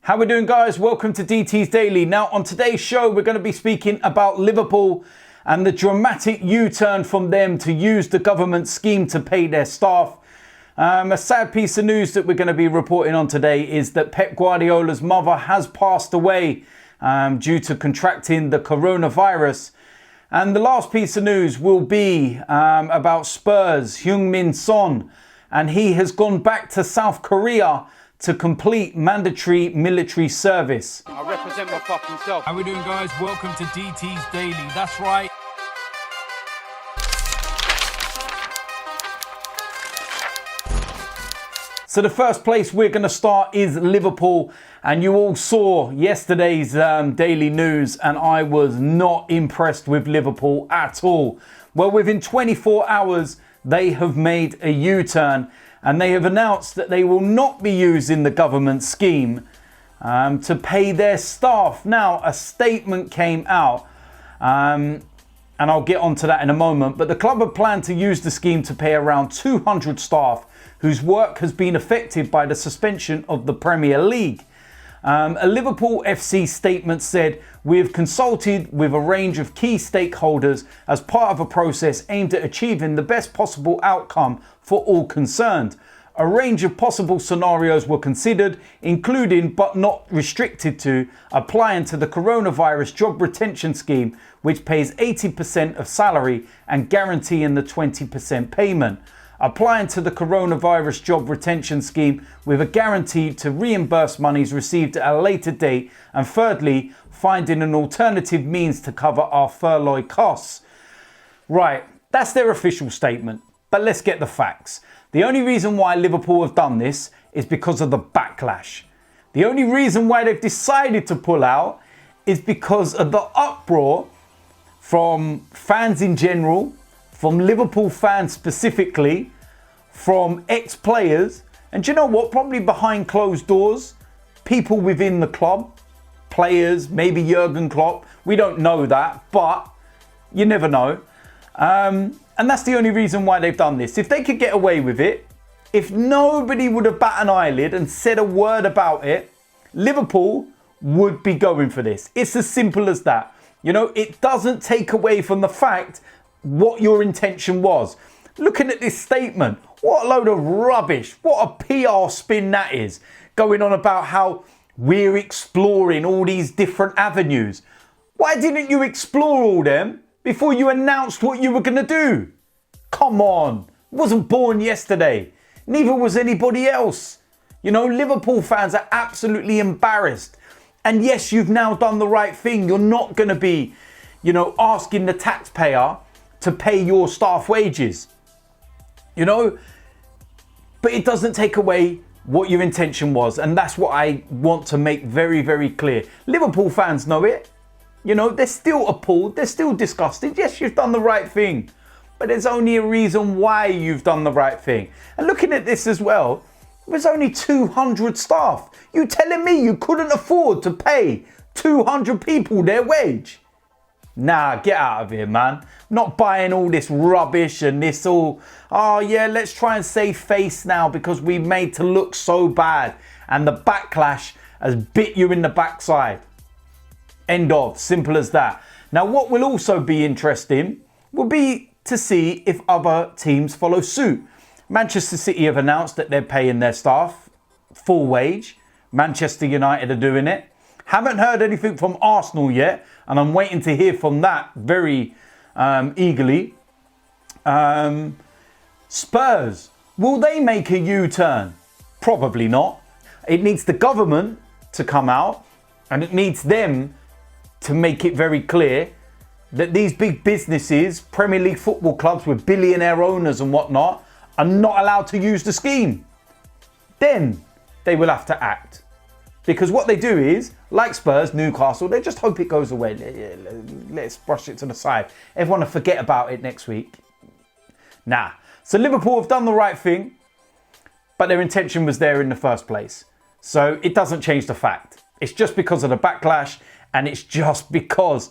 How we doing, guys? Welcome to DT's Daily. Now, on today's show, we're going to be speaking about Liverpool and the dramatic U-turn from them to use the government scheme to pay their staff. A sad piece of news that we're going to be reporting on today is that Pep Guardiola's mother has passed away due to contracting the coronavirus. And the last piece of news will be about Spurs, Heung-min Son, and he has gone back to South Korea to complete mandatory military service. I represent my fucking self. How we doing, guys? Welcome to DT's Daily. That's right. So the first place we're going to start is Liverpool. And you all saw yesterday's daily news, and I was not impressed with Liverpool at all. Well, within 24 hours, they have made a U-turn. And they have announced that they will not be using the government scheme to pay their staff. Now, a statement came out, and I'll get onto that in a moment. But the club have planned to use the scheme to pay around 200 staff whose work has been affected by the suspension of the Premier League. A Liverpool FC statement said, "We have consulted with a range of key stakeholders as part of a process aimed at achieving the best possible outcome for all concerned. A range of possible scenarios were considered, including but not restricted to applying to the coronavirus job retention scheme, which pays 80% of salary and guaranteeing the 20% payment. Applying to the coronavirus job retention scheme with a guarantee to reimburse monies received at a later date. And thirdly, finding an alternative means to cover our furlough costs." Right, that's their official statement. But let's get the facts. The only reason why Liverpool have done this is because of the backlash. The only reason why they've decided to pull out is because of the uproar from fans in general, from Liverpool fans specifically, from ex-players, and do you know what? Probably behind closed doors, people within the club, players, maybe Jurgen Klopp. We don't know that, but you never know. And that's the only reason why they've done this. If they could get away with it, if nobody would have bat an eyelid and said a word about it, Liverpool would be going for this. It's as simple as that. You know, it doesn't take away from the fact what your intention was. Looking at this statement, what a load of rubbish. What a PR spin that is. Going on about how we're exploring all these different avenues. Why didn't you explore all them before you announced what you were going to do? Come on. Wasn't born yesterday. Neither was anybody else. You know, Liverpool fans are absolutely embarrassed. And yes, you've now done the right thing. You're not going to be, you know, asking the taxpayer to pay your staff wages. You know, but it doesn't take away what your intention was. And that's what I want to make very, very clear. Liverpool fans know it. You know, they're still appalled. They're still disgusted. Yes, you've done the right thing. But there's only a reason why you've done the right thing. And looking at this as well, there's only 200 staff. You telling me you couldn't afford to pay 200 people their wage? Nah, get out of here, man. I'm not buying all this rubbish and this all, oh yeah, let's try and save face now because we made to look so bad. And the backlash has bit you in the backside. End of. Simple as that. Now, what will also be interesting will be to see if other teams follow suit. Manchester City have announced that they're paying their staff full wage. Manchester United are doing it. Haven't heard anything from Arsenal yet, and I'm waiting to hear from that very eagerly. Spurs, will they make a U-turn? Probably not. It needs the government to come out, and it needs them to make it very clear that these big businesses, Premier League football clubs with billionaire owners and whatnot, are not allowed to use the scheme. Then they will have to act. Because what they do is, like Spurs, Newcastle, they just hope it goes away. Let's brush it to the side. Everyone will forget about it next week. Nah. So Liverpool have done the right thing, but their intention was there in the first place. So it doesn't change the fact. It's just because of the backlash, and it's just because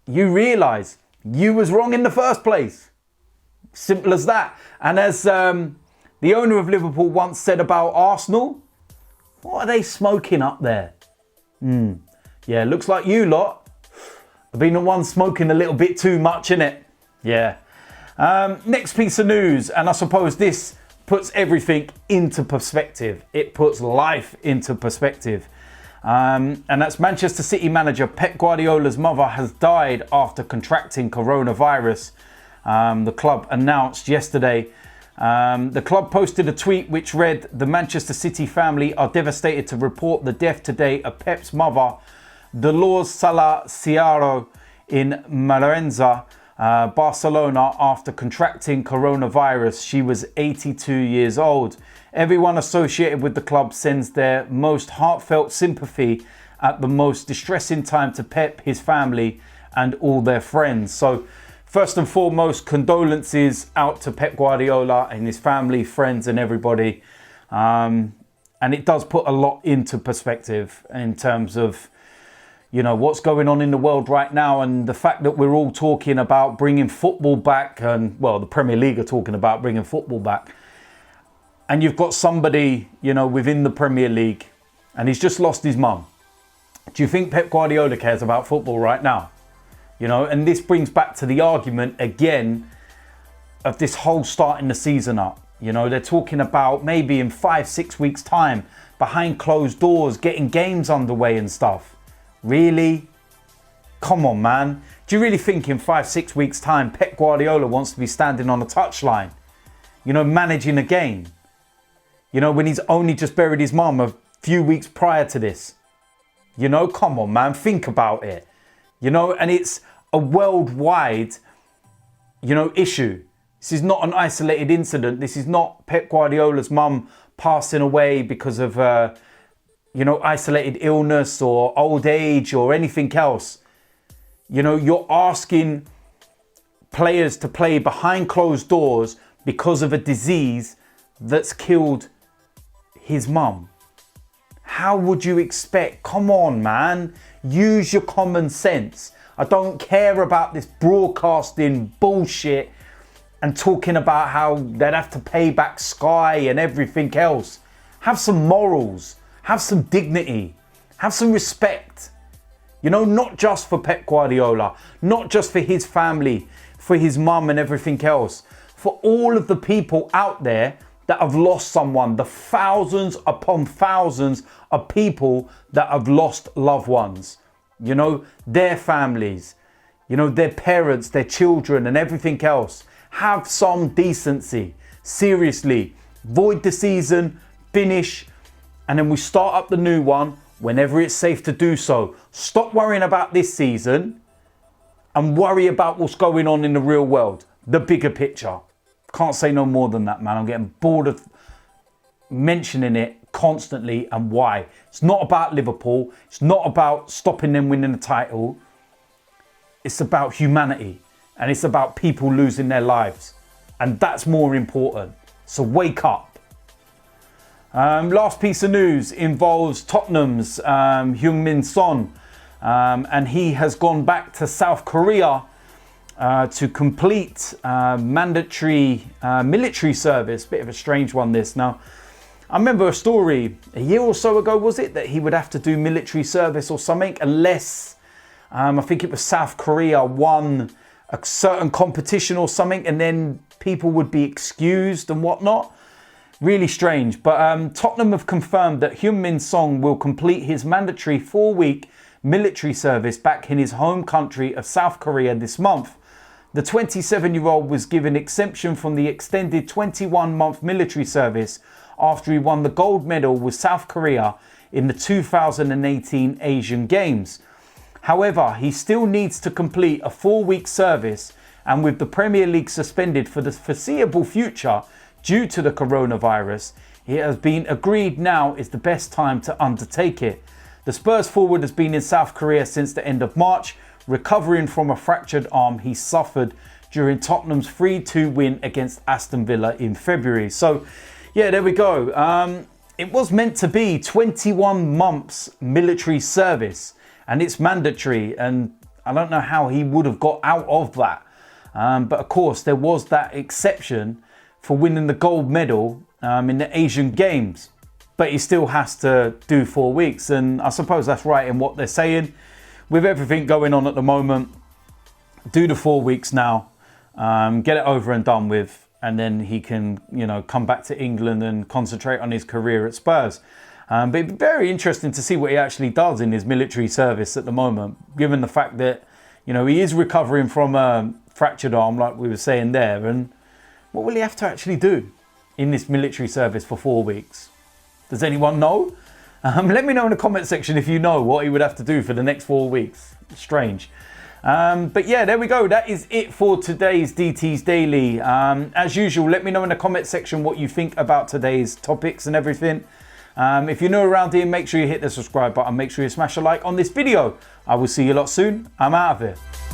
you realise you was wrong in the first place. Simple as that. And as the owner of Liverpool once said about Arsenal, What are they smoking up there? Yeah, looks like you lot have been the one smoking a little bit too much, innit? Yeah. Next piece of news, and I suppose this puts everything into perspective. It puts life into perspective. And that's Manchester City manager Pep Guardiola's mother has died after contracting coronavirus. The club announced yesterday. The club posted a tweet which read, "The Manchester City family are devastated to report the death today of Pep's mother, Dolores Sala Ciaro, in Marenza, Barcelona, after contracting coronavirus. She was 82 years old. Everyone associated with the club sends their most heartfelt sympathy at the most distressing time to Pep, his family, and all their friends." So, first and foremost, condolences out to Pep Guardiola and his family, friends, and everybody. And it does put a lot into perspective in terms of, you know, what's going on in the world right now, and the fact that we're all talking about bringing football back, and, well, the Premier League are talking about bringing football back. And you've got somebody, you know, within the Premier League, and he's just lost his mum. Do you think Pep Guardiola cares about football right now? You know, and this brings back to the argument again of this whole starting the season up. You know, they're talking about maybe in 5-6 weeks time, behind closed doors, getting games underway and stuff. Really? Come on, man. Do you really think in 5-6 weeks time, Pep Guardiola wants to be standing on a touchline, you know, managing a game? You know, when he's only just buried his mum a few weeks prior to this. You know, come on, man, think about it. You know, and it's a worldwide, you know, issue. This is not an isolated incident. This is not Pep Guardiola's mum passing away because of, you know, isolated illness or old age or anything else. You know, you're asking players to play behind closed doors because of a disease that's killed his mum. How would you expect? Come on, man. Use your common sense. I don't care about this broadcasting bullshit and talking about how they'd have to pay back Sky and everything else. Have some morals. Have some dignity. Have some respect. You know, not just for Pep Guardiola, not just for his family, for his mum and everything else. For all of the people out there that have lost someone, the thousands upon thousands of people that have lost loved ones, you know, their families, you know, their parents, their children and everything else. Have some decency. Seriously, void the season, finish, and then we start up the new one whenever it's safe to do so. Stop worrying about this season and worry about what's going on in the real world, the bigger picture. Can't say no more than that, man. I'm getting bored of mentioning it constantly and why. It's not about Liverpool. It's not about stopping them winning the title. It's about humanity, and it's about people losing their lives. And that's more important. So wake up. Last piece of news involves Tottenham's Heung-min Son. And he has gone back to South Korea to complete mandatory military service. Bit of a strange one, this. Now, I remember a story a year or so ago, was it, that he would have to do military service or something unless, I think it was South Korea won a certain competition or something, and then people would be excused and whatnot. Really strange. But Tottenham have confirmed that Heung-min Son will complete his mandatory 4-week military service back in his home country of South Korea this month. The 27-year-old was given exemption from the extended 21-month military service after he won the gold medal with South Korea in the 2018 Asian Games. However, he still needs to complete a 4-week service, and with the Premier League suspended for the foreseeable future due to the coronavirus, it has been agreed now is the best time to undertake it. The Spurs forward has been in South Korea since the end of March, recovering from a fractured arm he suffered during Tottenham's 3-2 win against Aston Villa in February. So, yeah, there we go. It was meant to be 21 months military service, and it's mandatory, and I don't know how he would have got out of that. But of course, there was that exception for winning the gold medal in the Asian Games. but he still has to do 4 weeks. And I suppose that's right in what they're saying. With everything going on at the moment, do the 4 weeks now, get it over and done with, and then he can, you know, come back to England and concentrate on his career at Spurs. But it'd be very interesting to see what he actually does in his military service at the moment, given the fact that, you know, he is recovering from a fractured arm, like we were saying there. And what will he have to actually do in this military service for 4 weeks? Does anyone know? Let me know in the comment section if you know what he would have to do for the next 4 weeks. Strange. But yeah, there we go. That is it for today's DT's Daily. As usual, let me know in the comment section what you think about today's topics and everything. If you're new around here, make sure you hit the subscribe button. Make sure you smash a like on this video. I will see you lot soon. I'm out of here.